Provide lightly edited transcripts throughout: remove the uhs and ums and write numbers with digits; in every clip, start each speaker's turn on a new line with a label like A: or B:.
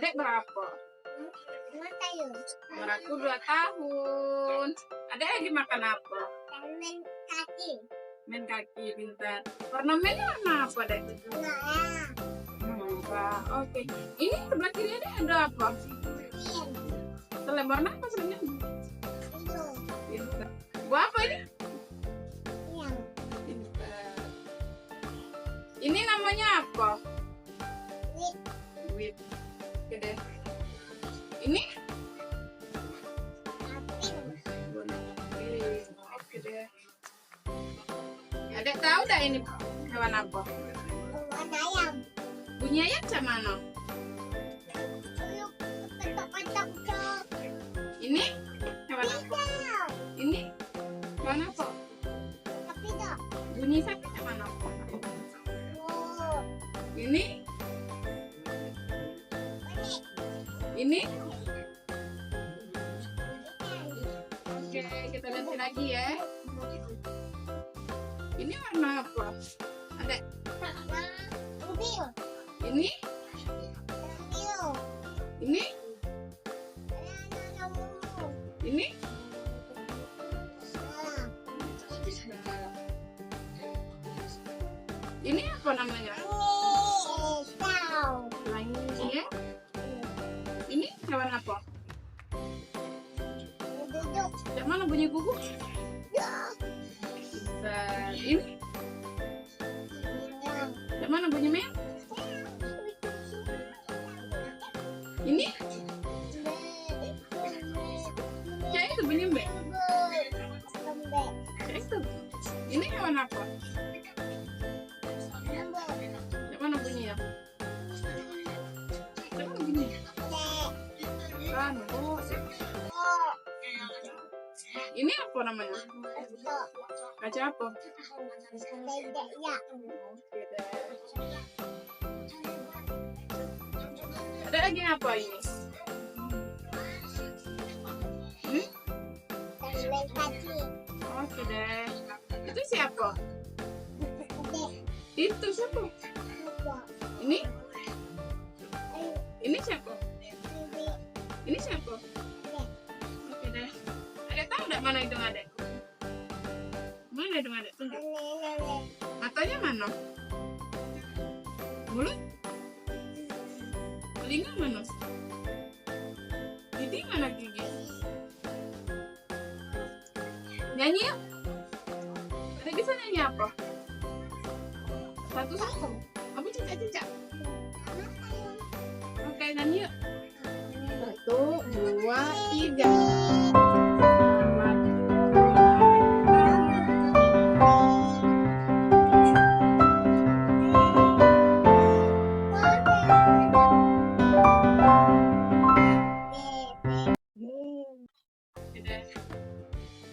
A: Adek berapa?
B: 2 tahun.
A: Umur aku 2 tahun. Adek lagi makan apa?
B: Main kaki.
A: Main kaki, pintar. Warna mainnya warna apa, Dek?
B: Nah,
A: Merah. Oke. Ini sebelah kiri Adek ada apa?
B: main.
A: Selebar apa sebenarnya?
B: Itu.
A: Pintar. Buah apa ini?
B: Yang.
A: Pintar. Ini namanya apa?
B: Wit.
A: Duit. Oke deh. Ini?
B: Aping.
A: Oke deh. Adek tahu dah ini hewan apa?
B: Buat ayam.
A: Bunyi ayam macam mana?
B: Uyuk. Ketok-ketok cok.
A: Ini hewan apa?
B: Tidak.
A: Ini hewan apa?
B: Tapi tak.
A: Bunyi sapi macam mana?
B: Oh.
A: Ini? Ini? Oke, kita lihat lagi ya. Ini warna apa? Adek,
B: Mobil.
A: ini?
B: Mobil.
A: Ini? Ini? Ini apa namanya? Pelangi ya. Ini hewan apa?
B: Duduk.
A: Yang mana bunyi guguk? Dan ini? Yang mana bunyi meow? Ini? Kayak itu bunyi meow. Kayak itu. Ini hewan apa? Yang mana bunyinya? Yang mana bunyinya? Rambut. Ini apa namanya? Kaca apa? Ada lagi apa ini? Oke deh. Itu siapa? Itu siapa? Ini? Ini siapa? Ini siapa? Oke deh. Adek tahu nggak mana hidung adek? Mana hidung adek? Tunjuk. Matanya mana? Mulut? Telinga mana? Gigi mana gigi? Nyanyi yuk. Adek bisa nyanyi apa? Satu-satu. Apa cicak-cicak? Oke, nyanyi yuk. 1, 2, 3.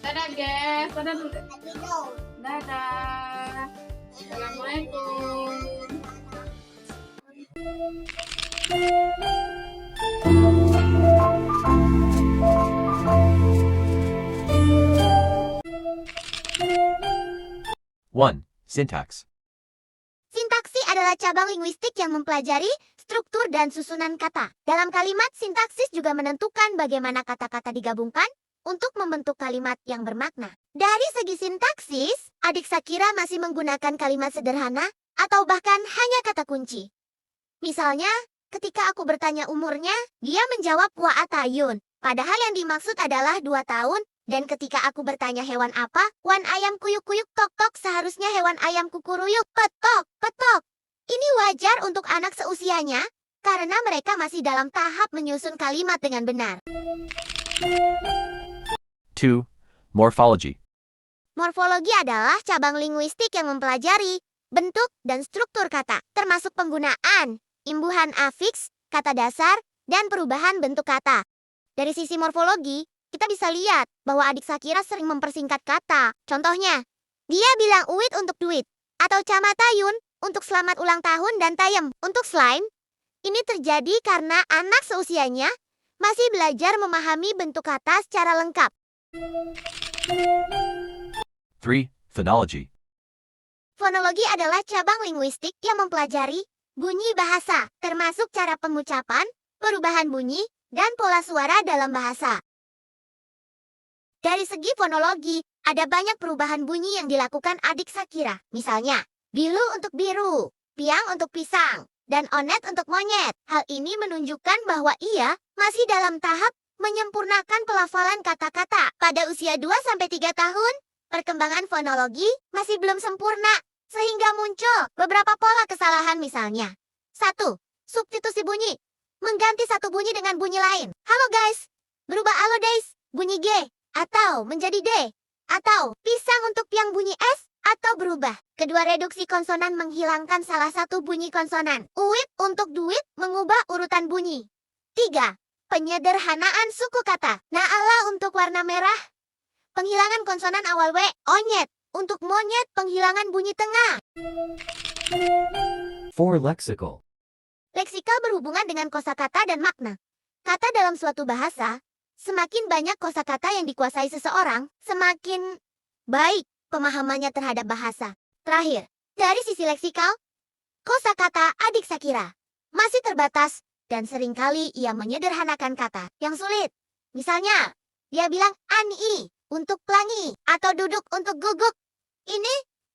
A: Dadah guys, dadah dulu. Dadah. Assalamualaikum.
C: One. Syntax.
B: Sintaksi adalah cabang linguistik yang mempelajari struktur dan susunan kata. Dalam kalimat, sintaksis juga menentukan bagaimana kata-kata digabungkan untuk membentuk kalimat yang bermakna. Dari segi sintaksis, adik Sakira masih menggunakan kalimat sederhana atau bahkan hanya kata kunci. Misalnya, ketika aku bertanya umurnya, dia menjawab wa atayun. Padahal yang dimaksud adalah 2 tahun. Dan ketika aku bertanya hewan apa, wan ayam kuyuk-kuyuk tok-tok, seharusnya hewan ayam kukuruyuk petok-petok. Ini wajar untuk anak seusianya, karena mereka masih dalam tahap menyusun kalimat dengan benar.
C: 2. Morphology.
B: Morfologi adalah cabang linguistik yang mempelajari bentuk dan struktur kata, termasuk penggunaan, imbuhan afiks, kata dasar, dan perubahan bentuk kata. Dari sisi morfologi, kita bisa lihat bahwa adik Sakira sering mempersingkat kata. Contohnya, dia bilang uit untuk duit, atau camatayun untuk selamat ulang tahun dan tayem untuk slime. Ini terjadi karena anak seusianya masih belajar memahami bentuk kata secara lengkap.
C: 3. Phonology.
B: Fonologi adalah cabang linguistik yang mempelajari bunyi bahasa, termasuk cara pengucapan, perubahan bunyi, dan pola suara dalam bahasa. Dari segi fonologi, ada banyak perubahan bunyi yang dilakukan adik Shakira. Misalnya, bilu untuk biru, piang untuk pisang, dan onet untuk monyet. Hal ini menunjukkan bahwa ia masih dalam tahap menyempurnakan pelafalan kata-kata. Pada usia 2-3 tahun, perkembangan fonologi masih belum sempurna, sehingga muncul beberapa pola kesalahan misalnya. 1. Substitusi bunyi. Mengganti satu bunyi dengan bunyi lain. Halo guys, berubah halo days, bunyi G, atau menjadi D, atau pisang untuk piang bunyi S, atau berubah. Kedua, reduksi konsonan menghilangkan salah satu bunyi konsonan. Uwit untuk duit mengubah urutan bunyi. 3. Penyederhanaan suku kata. Naala untuk warna merah, penghilangan konsonan awal W. Onyet untuk monyet, penghilangan bunyi tengah.
C: 4. Lexical.
B: Leksikal berhubungan dengan kosakata dan makna. Kata dalam suatu bahasa, semakin banyak kosakata yang dikuasai seseorang, semakin baik pemahamannya terhadap bahasa. Terakhir, dari sisi leksikal, kosakata adik Shakira masih terbatas dan seringkali ia menyederhanakan kata yang sulit. Misalnya, dia bilang ani untuk pelangi atau duduk untuk guguk. Ini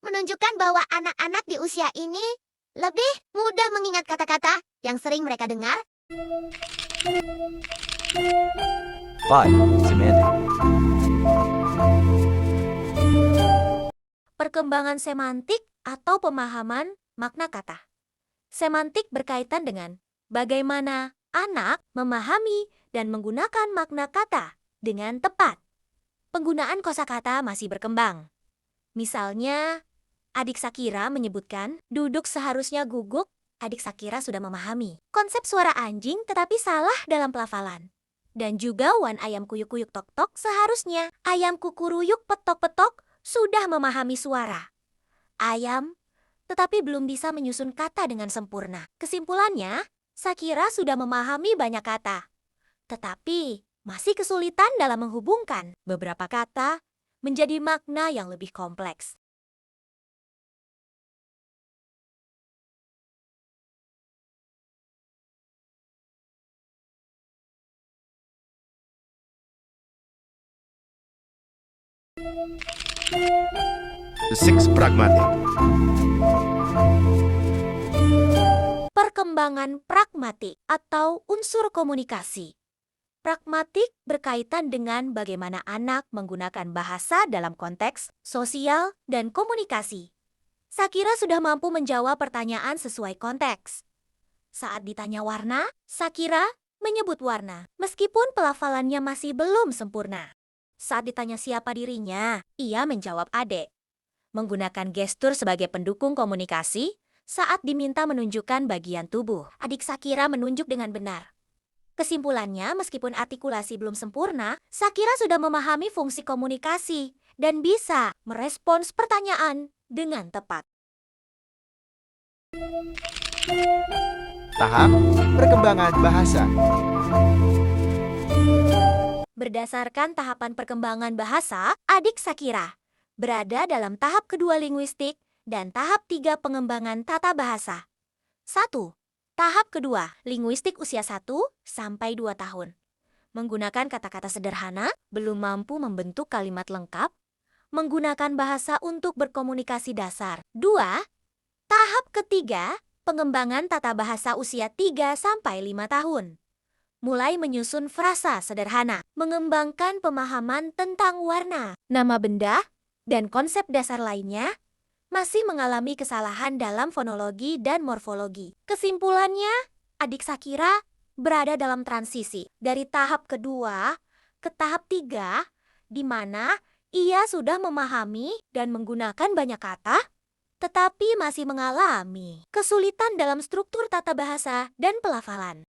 B: menunjukkan bahwa anak-anak di usia ini lebih mudah mengingat kata-kata yang sering mereka dengar.
C: 5. Semantic.
D: Perkembangan semantik atau pemahaman makna kata. Semantik berkaitan dengan bagaimana anak memahami dan menggunakan makna kata dengan tepat. Penggunaan kosakata masih berkembang. Misalnya, adik Shakira menyebutkan duduk seharusnya guguk. Adik Shakira sudah memahami konsep suara anjing tetapi salah dalam pelafalan. Dan juga wan ayam kuyuk-kuyuk tok-tok seharusnya ayam kukuruyuk petok-petok sudah memahami suara ayam tetapi belum bisa menyusun kata dengan sempurna. Kesimpulannya, Shakira sudah memahami banyak kata, tetapi masih kesulitan dalam menghubungkan beberapa kata menjadi makna yang lebih kompleks.
E: The 6 pragmatic.
D: Perkembangan pragmatik atau unsur komunikasi. Pragmatik berkaitan dengan bagaimana anak menggunakan bahasa dalam konteks sosial dan komunikasi. Shakira sudah mampu menjawab pertanyaan sesuai konteks. Saat ditanya warna, Shakira menyebut warna, meskipun pelafalannya masih belum sempurna. Saat ditanya siapa dirinya, ia menjawab adek. Menggunakan gestur sebagai pendukung komunikasi, saat diminta menunjukkan bagian tubuh, adik Shakira menunjuk dengan benar. Kesimpulannya, meskipun artikulasi belum sempurna, Shakira sudah memahami fungsi komunikasi dan bisa merespons pertanyaan dengan tepat.
E: Tahap perkembangan bahasa.
D: Berdasarkan tahapan perkembangan bahasa, adik Shakira berada dalam tahap kedua linguistik dan tahap 3 pengembangan tata bahasa. 1. Tahap kedua, linguistik usia 1-2 tahun. Menggunakan kata-kata sederhana, belum mampu membentuk kalimat lengkap, menggunakan bahasa untuk berkomunikasi dasar. 2. Tahap ketiga, pengembangan tata bahasa usia 3-5 tahun. Mulai menyusun frasa sederhana, mengembangkan pemahaman tentang warna, nama benda, dan konsep dasar lainnya, masih mengalami kesalahan dalam fonologi dan morfologi. Kesimpulannya, adik Shakira berada dalam transisi dari tahap kedua ke tahap 3, di mana ia sudah memahami dan menggunakan banyak kata, tetapi masih mengalami kesulitan dalam struktur tata bahasa dan pelafalan.